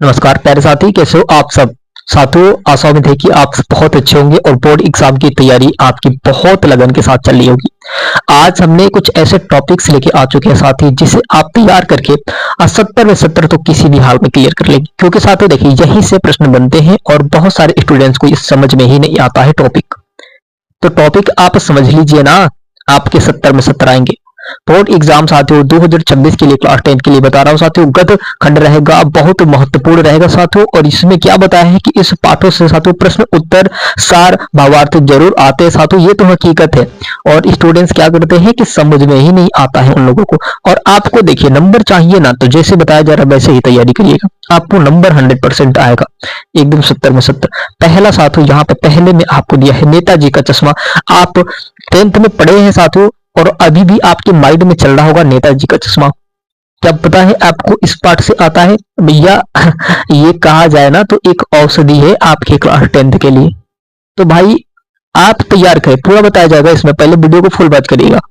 नमस्कार प्यारे साथी, कैसे हो आप सब। साथियों, आशा में थे कि आप बहुत अच्छे होंगे और बोर्ड एग्जाम की तैयारी आपकी बहुत लगन के साथ चल रही होगी। आज हमने कुछ ऐसे टॉपिक्स लेके आ चुके हैं साथी, जिसे आप तैयार करके 70 में 70 तो किसी भी हाल में क्लियर कर लेंगे। क्योंकि साथियों देखिए, यहीं से प्रश्न बनते हैं और बहुत सारे स्टूडेंट्स को इस समझ में ही नहीं आता है टॉपिक। तो टॉपिक आप समझ लीजिए ना, आपके 70 में 70 आएंगे। बोर्ड एग्जाम साथियों 2026 के लिए क्लास 10 के लिए बता रहा हूँ साथियों, गद्य खंड रहेगा, बहुत महत्वपूर्ण रहेगा साथियों। और इसमें क्या बताया है कि इस पाठों से साथियों प्रश्न उत्तर सार भावार्थ जरूर आते हैं साथियों, ये तो हकीकत है। और स्टूडेंट्स क्या करते हैं कि समझ में ही नहीं आता है उन लोगों को। और आपको देखिए नंबर चाहिए ना, तो जैसे बताया जा रहा है वैसे ही तैयारी करिएगा, आपको नंबर 100% आएगा, एकदम 70 में 70। पहला साथियों यहाँ पे पहले में आपको दिया है नेताजी का चश्मा। आप 10th में पढ़े हैं साथियों, और अभी भी आपके माइंड में चल रहा होगा नेताजी का चश्मा। क्या पता है आपको इस पाठ से आता है भैया। ये कहा जाए ना तो एक औषधि है आपके क्लास 10th के लिए। तो भाई आप तैयार करें, पूरा बताया जाएगा इसमें, पहले वीडियो को फुल वॉच करिएगा।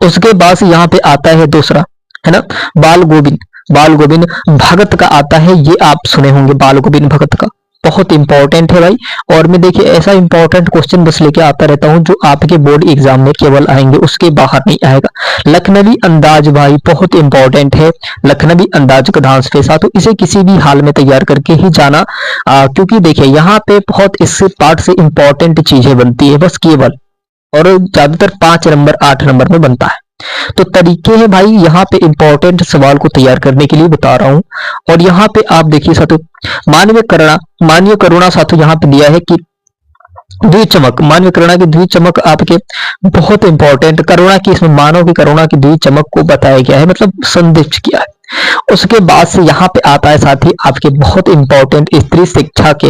उसके बाद से यहाँ पे आता है दूसरा, है ना, बाल गोविंद। बाल गोविंद भगत का आता है, ये आप सुने होंगे बाल गोविंद भगत का, बहुत इंपॉर्टेंट है भाई। और मैं देखिए ऐसा इंपॉर्टेंट क्वेश्चन बस लेके आता रहता हूँ जो आपके बोर्ड एग्जाम में केवल आएंगे, उसके बाहर नहीं आएगा। लखनवी अंदाज भाई बहुत इंपॉर्टेंट है, लखनवी अंदाज गद्यांश के साथ, तो इसे किसी भी हाल में तैयार करके ही जाना। क्योंकि देखिए यहाँ पे बहुत इससे पार्ट से इंपॉर्टेंट चीजें बनती है बस केवल, और ज्यादातर 5 नंबर 8 नंबर में बनता है। तो तरीके हैं भाई यहाँ पे इंपॉर्टेंट सवाल को तैयार करने के लिए बता रहा हूं। और यहाँ पे आप देखिए साथियों मानवीय करुणा साथियों यहाँ पे दिया है कि द्विचमक, मानवीय करुणा की द्विचमक आपके बहुत इंपॉर्टेंट, करुणा की इसमें मानव की करुणा की द्विचमक को बताया गया है, मतलब संदिग्ध किया है। उसके बाद से यहाँ पे आता है साथी आपके बहुत इंपॉर्टेंट स्त्री शिक्षा के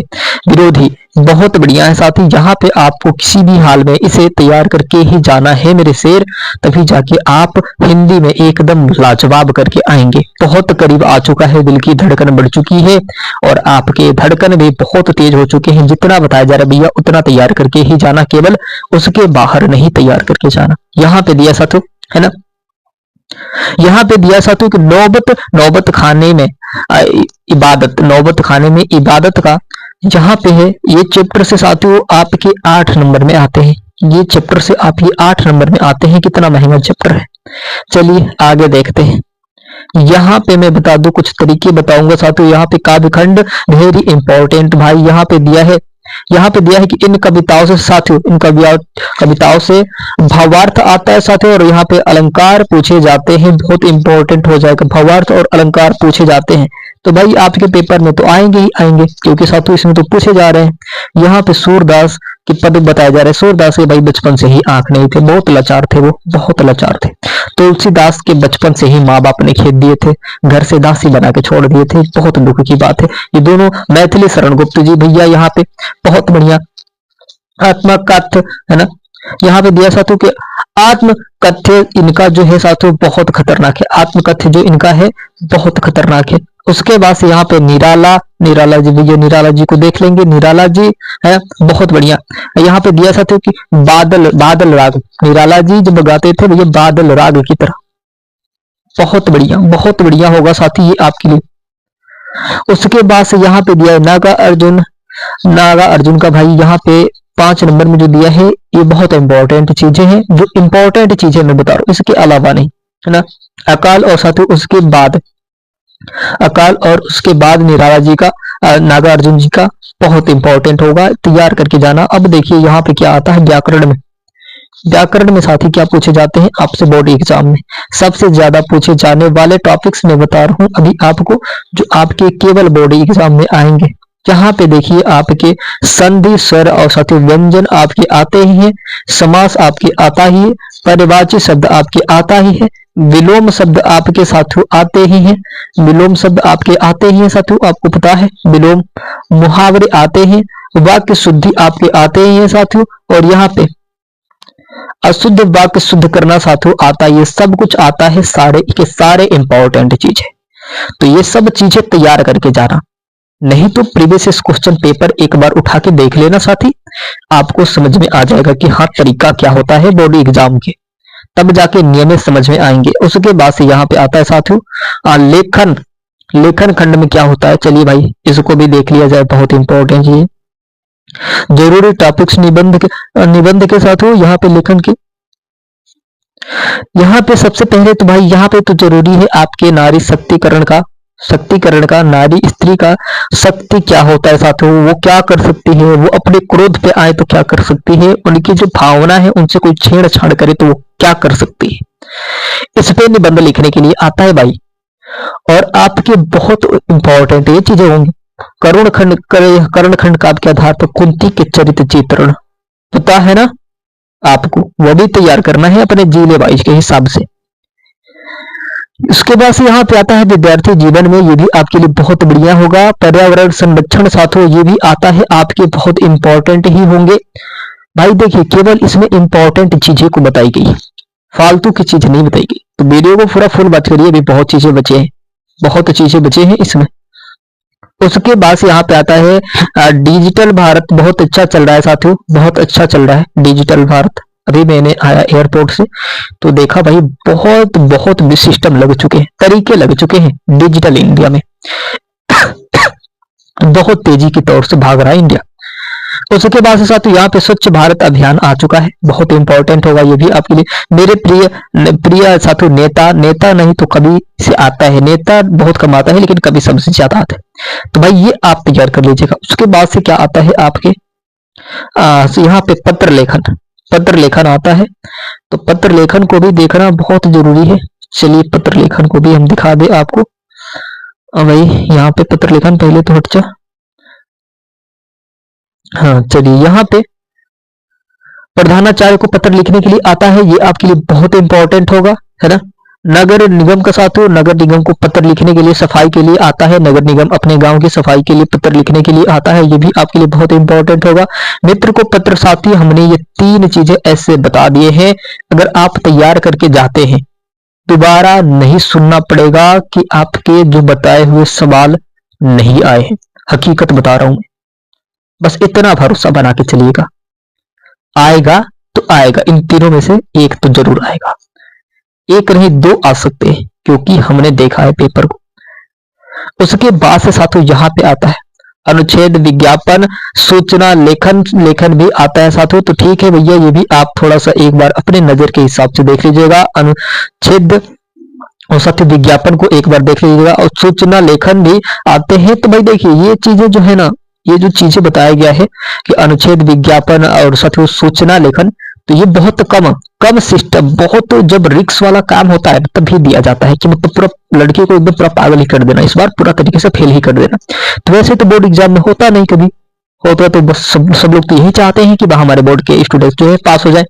विरोधी, बहुत बढ़िया है साथी। यहाँ पे आपको किसी भी हाल में इसे तैयार करके ही जाना है मेरे शेर, तभी जाके आप हिंदी में एकदम लाजवाब करके आएंगे। बहुत करीब आ चुका है, दिल की धड़कन बढ़ चुकी है और आपके धड़कन भी बहुत तेज हो चुके हैं। जितना बताया जा रहा है भैया उतना तैयार करके ही जाना, केवल उसके बाहर नहीं तैयार करके जाना। यहाँ पे दिया साथियों, है ना, यहाँ पे दिया साथियों कि नौबत खाने में इबादत, नौबत खाने में इबादत का यहाँ पे है। ये चैप्टर से साथियों आपके 8 नंबर में आते हैं, ये चैप्टर से आप ये 8 नंबर में आते हैं। कितना महंगा चैप्टर है। चलिए आगे देखते हैं। यहाँ पे मैं बता दूं, कुछ तरीके बताऊंगा साथियों। यहाँ पे काव्यखंड वेरी इंपॉर्टेंट भाई, यहाँ पे दिया है, यहाँ पे दिया है कि इन कविताओं से साथियों, इन कविताओं से भावार्थ आता है साथियों, और यहाँ पे अलंकार पूछे जाते हैं, बहुत इंपॉर्टेंट हो जाएगा, भावार्थ और अलंकार पूछे जाते हैं। तो भाई आपके पेपर में तो आएंगे ही आएंगे, क्योंकि साथियों इसमें तो पूछे जा रहे हैं। यहाँ पे सूरदास के पद बताया जा रहा है। सूरदास के भाई बचपन से ही आंख नहीं थे, बहुत लाचार थे, वो बहुत लाचार थे। तुलसीदास के बचपन से ही माँ बाप ने खेत दिए थे, घर से दासी बना के छोड़ दिए थे, बहुत दुख की बात है। ये दोनों मैथिली शरण गुप्त जी भैया यहाँ पे बहुत बढ़िया आत्मकथ्य, है ना, यहाँ पे दिया साथियों कि आत्मकथ्य इनका जो है साथियों बहुत खतरनाक है, आत्मकथ्य जो इनका है बहुत खतरनाक है। उसके बाद से यहाँ पे निराला जी भैया, निराला जी को देख लेंगे, निराला जी है बहुत बढ़िया। यहाँ पे दिया साथियों कि बादल राग, निराला जी जब गाते थे भैया बादल राग की तरह, बहुत बढ़िया होगा साथी ये आपके लिए। उसके बाद से यहाँ पे दिया है नागा अर्जुन का भाई, यहाँ पे 5 नंबर में जो दिया है ये बहुत इंपॉर्टेंट चीजें हैं, जो इंपॉर्टेंट चीजें मैं बता रहा हूँ, इसके अलावा नहीं, है ना। अकाल और साथियों उसके बाद, अकाल और उसके बाद निराला जी का, नागा अर्जुन जी का बहुत इंपॉर्टेंट होगा, तैयार करके जाना। अब देखिए यहाँ पे क्या आता है व्याकरण में। व्याकरण में साथी क्या पूछे जाते हैं आपसे बोर्ड एग्जाम में, सबसे ज्यादा पूछे जाने वाले टॉपिक्स मैं बता रहा हूं अभी आपको, जो आपके केवल बोर्ड एग्जाम में आएंगे। यहाँ पे देखिए आपके संधि स्वर और साथियों व्यंजन आपके आते ही हैं, समास आपके आता ही है, परिवाची शब्द आपके आता ही है, विलोम शब्द आपके साथियों आते ही हैं, विलोम शब्द आपके आते ही हैं साथियों, आपको पता है विलोम, मुहावरे आते हैं, वाक्य शुद्धि आपके आते ही हैं साथियों, और यहाँ पे अशुद्ध वाक्य शुद्ध करना साथियों आता, ये सब कुछ आता है, सारे के सारे इंपॉर्टेंट चीज है। तो ये सब चीजें तैयार करके जाना, नहीं तो प्रीवियस क्वेश्चन पेपर एक बार उठा के देख लेना साथी, आपको समझ में आ जाएगा कि हाँ तरीका क्या होता है बोर्ड एग्जाम के, तब जाके नियमित समझ में आएंगे। उसके बाद से यहाँ पे आता है साथियों लेखन लेखन खंड में क्या होता है, चलिए भाई इसको भी देख लिया जाए, बहुत इंपॉर्टेंट ये जरूरी टॉपिक्स निबंध के साथ हो यहाँ पे लेखन के। यहाँ पे सबसे पहले तो भाई यहाँ पे तो जरूरी है आपके नारी शक्तिकरण का नारी स्त्री का शक्ति क्या होता है साथियों, वो क्या कर सकती है, वो अपने क्रोध पे आए तो क्या कर सकती है, उनकी जो भावना है उनसे कोई छेड़छाड़ करे तो वो क्या कर सकती है। इस पे निबंध लिखने के लिए आता है भाई। और आपके बहुत इंपॉर्टेंट ये चीजें होंगी। कर्ण खंड काव्य के आधार पर कुंती के चरित्र चित्रण पता है ना आपको, वो भी तैयार करना है अपने जिले वाइज के हिसाब से। उसके बाद से यहाँ पे आता है विद्यार्थी जीवन में, ये भी आपके लिए बहुत बढ़िया होगा। पर्यावरण संरक्षण साथियों ये भी आता है आपके, बहुत इंपॉर्टेंट ही होंगे भाई। देखिए केवल इसमें इंपॉर्टेंट चीजें को बताई गई, फालतू की चीज नहीं बताई गई, तो वीडियो को पूरा फुल बात करिए, अभी बहुत चीजें बचे हैं, बहुत चीजें बचे हैं इसमें। उसके बाद से यहाँ पे आता है डिजिटल भारत, बहुत अच्छा चल रहा है साथियों, बहुत अच्छा चल रहा है डिजिटल भारत। अभी मैंने आया एयरपोर्ट से तो देखा भाई बहुत बहुत सिस्टम लग चुके हैं, तरीके लग चुके हैं डिजिटल इंडिया में बहुत तेजी की तौर से भाग रहा है इंडिया। उसके बाद से साथियों यहाँ पे स्वच्छ भारत अभियान आ चुका है, बहुत इंपॉर्टेंट होगा ये भी आपके लिए। मेरे प्रिय साथियों नेता नहीं तो कभी से आता है, नेता बहुत कम आता है लेकिन कभी सबसे ज्यादा आता है, तो भाई ये आप तैयार कर लीजिएगा। उसके बाद से क्या आता है आपके यहाँ पे पत्र लेखन आता है, तो पत्र लेखन को भी देखना बहुत जरूरी है। चलिए पत्र लेखन को भी हम दिखा दे आपको। भाई यहाँ पे पत्र लेखन पहले तो हट जा, हाँ चलिए यहाँ पे प्रधानाचार्य को पत्र लिखने के लिए आता है, ये आपके लिए बहुत इंपॉर्टेंट होगा, है ना। नगर निगम का साथ हो, नगर निगम को पत्र लिखने के लिए सफाई के लिए आता है, नगर निगम अपने गांव की सफाई के लिए पत्र लिखने के लिए आता है, ये भी आपके लिए बहुत इंपॉर्टेंट होगा। मित्र को पत्र साथी, हमने ये 3 चीजें ऐसे बता दिए हैं, अगर आप तैयार करके जाते हैं दोबारा नहीं सुनना पड़ेगा कि आपके जो बताए हुए सवाल नहीं आए हैं, हकीकत बता रहा हूं मैं, बस इतना भरोसा बना के चलिएगा, आएगा तो आएगा, इन तीनों में से एक तो जरूर आएगा, एक नहीं 2 आ सकते हैं क्योंकि हमने देखा है पेपर को। उसके बाद से साथियों यहाँ पे आता है अनुच्छेद विज्ञापन सूचना लेखन भी आता है साथियों, तो ठीक है भैया, ये भी आप थोड़ा सा एक बार अपने नजर के हिसाब से देख लीजिएगा। अनुच्छेद और साथियों विज्ञापन को एक बार देख लीजिएगा, और सूचना लेखन भी आते हैं। तो भाई देखिए ये चीजें जो है ना, ये जो चीजें बताया गया है कि अनुच्छेद विज्ञापन और साथियों सूचना लेखन, तो ये बहुत कम सिस्टम, बहुत जब रिक्स वाला काम होता है तभी दिया जाता है कि मतलब पूरा लड़के को एकदम पूरा पागल ही कर देना, इस बार पूरा तरीके से फेल ही कर देना। तो वैसे तो बोर्ड एग्जाम में होता नहीं, कभी होता तो बस सब लोग तो यही चाहते हैं कि हमारे बोर्ड के स्टूडेंट्स जो है पास हो जाए।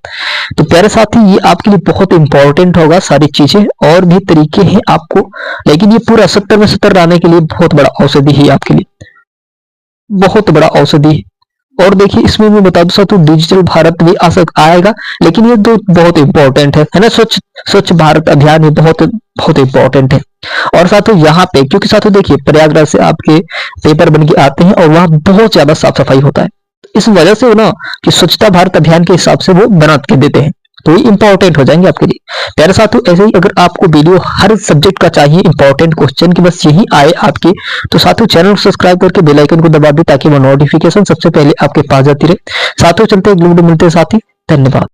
तो प्यारे साथी ये आपके लिए बहुत इंपॉर्टेंट होगा, सारी चीजें और भी तरीके हैं आपको, लेकिन ये पूरा 70 में 70 लाने के लिए बहुत बड़ा औषधि है आपके लिए, बहुत बड़ा औषधि। और देखिए इसमें मैं बता दूं तो डिजिटल भारत भी आएगा, लेकिन ये 2 बहुत इंपॉर्टेंट है ना। स्वच्छ भारत अभियान भी बहुत बहुत इंपॉर्टेंट है। और साथियों यहाँ पे क्योंकि साथियों देखिए प्रयागराज से आपके पेपर बन के आते हैं और वहां बहुत ज्यादा साफ सफाई होता है, इस वजह से ना कि स्वच्छता भारत अभियान के हिसाब से वो बना के देते हैं, तो ये इंपॉर्टेंट हो जाएंगे आपके लिए। प्यारे साथियों ऐसे ही अगर आपको वीडियो हर सब्जेक्ट का चाहिए इंपॉर्टेंट क्वेश्चन की बस यही आए आपके, तो साथियों चैनल को सब्सक्राइब करके बेल आइकन को दबा दे ताकि वो नोटिफिकेशन सबसे पहले आपके पास जाती रहे। साथियों चलते हैं, मिलते हैं साथी, धन्यवाद।